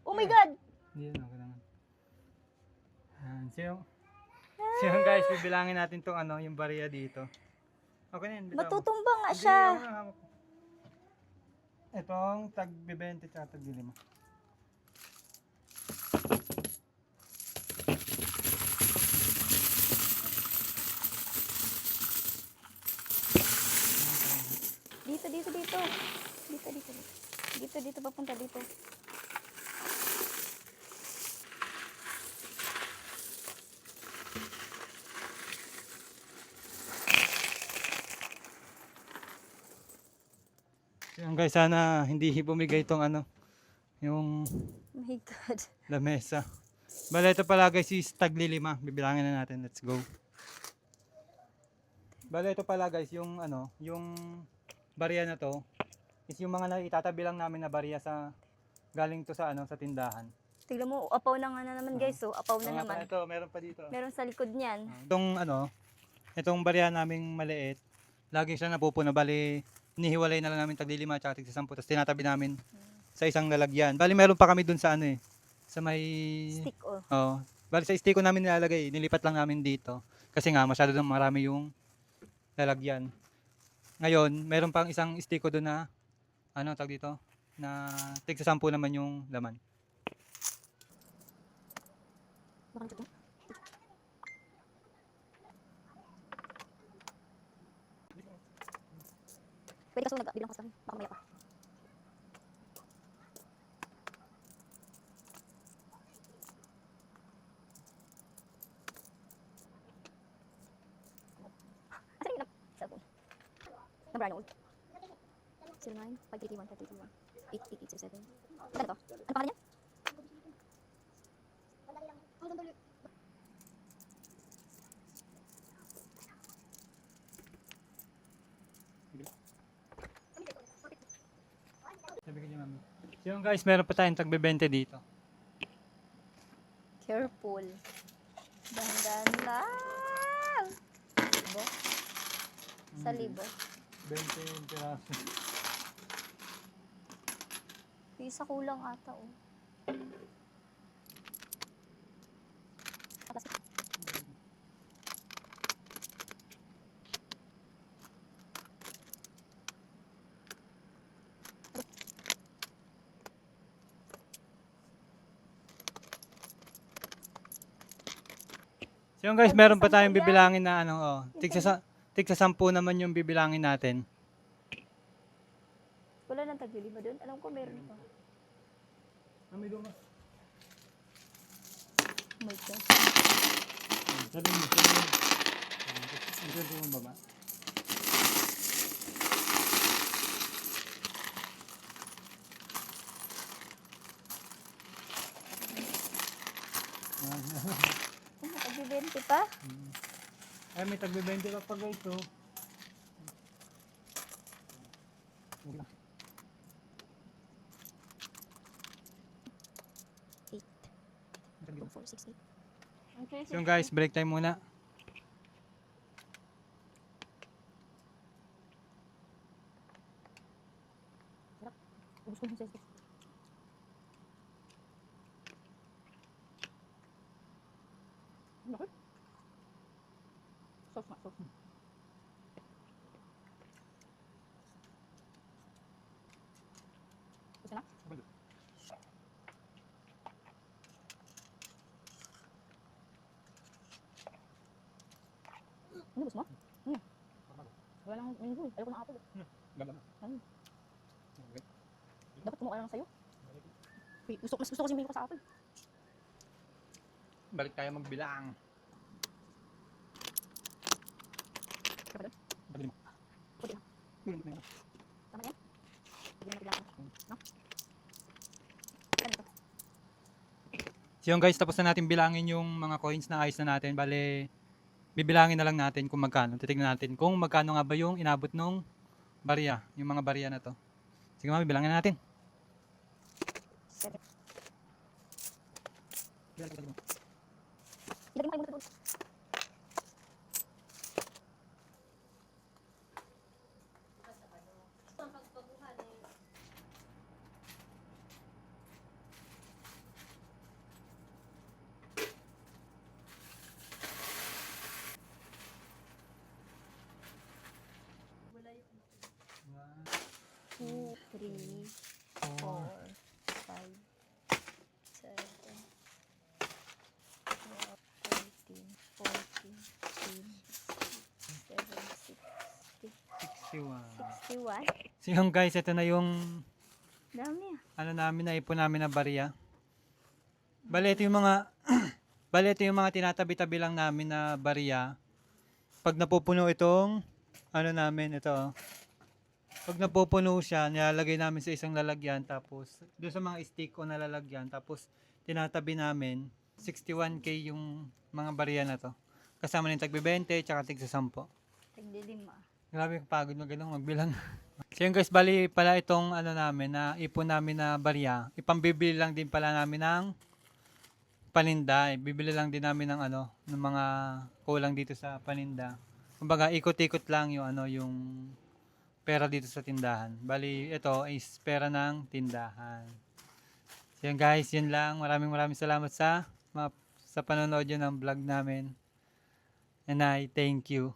Oh my God! Hindi yun, okay naman. So yung guys, bibilangin natin tong ano, yung barya dito. Okay na yun, bitaw mo. Matutumba nga Hindi, siya. ako na hawak ko. Itong tag 20 at tag 5. Dito, dito, dito. Dito, dito. Dito, dito, papunta dito. So yung guys, sana hindi bumigay itong ano, yung Oh my God. lamesa. Bale, ito pala guys is tag 5. Bibilangin na natin, let's go. Bale, ito pala guys, yung ano, yung barya na to is yung mga naitatabi lang namin na barya sa galing to sa ano, sa tindahan. Tignan mo, apaw na nga na naman guys. So, apaw na naman. Ito, meron pa dito. Meron sa likod niyan. Itong ano, itong barya naming maliit, lagi siya napupuno. Bali, inihiwalay na lang namin tag 5 at tag 10. Tapos tinatabi namin sa isang lalagyan. Bali, meron pa kami dun sa ano eh, sa may Stick oh. oh. Bali sa stick ko namin nilalagay, nilipat lang namin dito. Kasi nga masyado nang marami yung lalagyan. Ngayon, meron pang isang stick ko doon na ano tag dito, na tig 10 naman yung laman. Baka dito. Pwede ka sumunod, bilang ko sa akin. Baka maya pa. Asan yung cellphone? Number ano? 09 5331 5331 8887. Ano to? Ano pangalan niya? Sabi ko niya mami. So yung guys, meron pa tayong tag 20 dito. Careful. Dahan-dahan lang. Libo? Sa libo. 20 piraso. Isa kulang ata oh. Atas. So yung guys, meron pa tayong bibilangin na ano, oh, tig sa 10 naman yung bibilangin natin. Wala nang taglilima doon. Alam ko meron pa. May dumas. Oh my God. Sabi mo, ang baba. Tag-20 pa? Ay, may tag 20 pa pa guys, oh. Eight. 4, 6, 8. Okay, So yung guys, break time muna. ubus ko yung cellphone. Bakit? Sauce nga, sauce. Gusto na? Ano gusto mo? Wala nang minggu eh. Ayoko ng apple. Ayun. Dapat kumuha lang sa'yo. Mas gusto ko kasi minggu ko sa apple. Balik tayo magbilang. Kaya ba doon? Balik mo. Puti lang. Tama yan? Hindi na bilang. No? Ano ito? So yung guys, tapos na natin bilangin yung mga coins na ayos na natin. Bale, bibilangin na lang natin kung magkano. Titignan natin kung magkano nga ba yung inabot nung barya. Yung mga barya na to. Sige mami, bilangin na natin. 7. Ilagay mo kayo muna doon. 3, 4, 4, 5, 7, 12, 13, 14, 15, 16, 61. 61. So yun guys, ito na yung Dami ah. ano namin, naipon namin na barya. Bale, ito yung mga bale, ito yung mga tinatabi-tabi lang namin na barya. Pag napupuno itong ano namin, ito. Pag napupuno siya, nilalagay namin sa isang lalagyan, tapos doon sa mga stick o nalalagyan, tapos tinatabi namin. 61K yung mga barya na to. Kasama ng tagbi 20, tsaka tig sa 10. Tagdilim ah. Grabe pagod mo ganun magbilang. So yun guys, bali pala itong ano namin na ipon namin na barya. Ipambibili lang din pala namin ng paninda. Bibili lang din namin ng ano, ng mga kulang dito sa paninda. Kumbaga ikot-ikot lang yung ano, yung pera dito sa tindahan. Bali ito is pera ng tindahan. So yun guys, yun lang. Maraming salamat sa sa panonood yun ng vlog namin. And I thank you.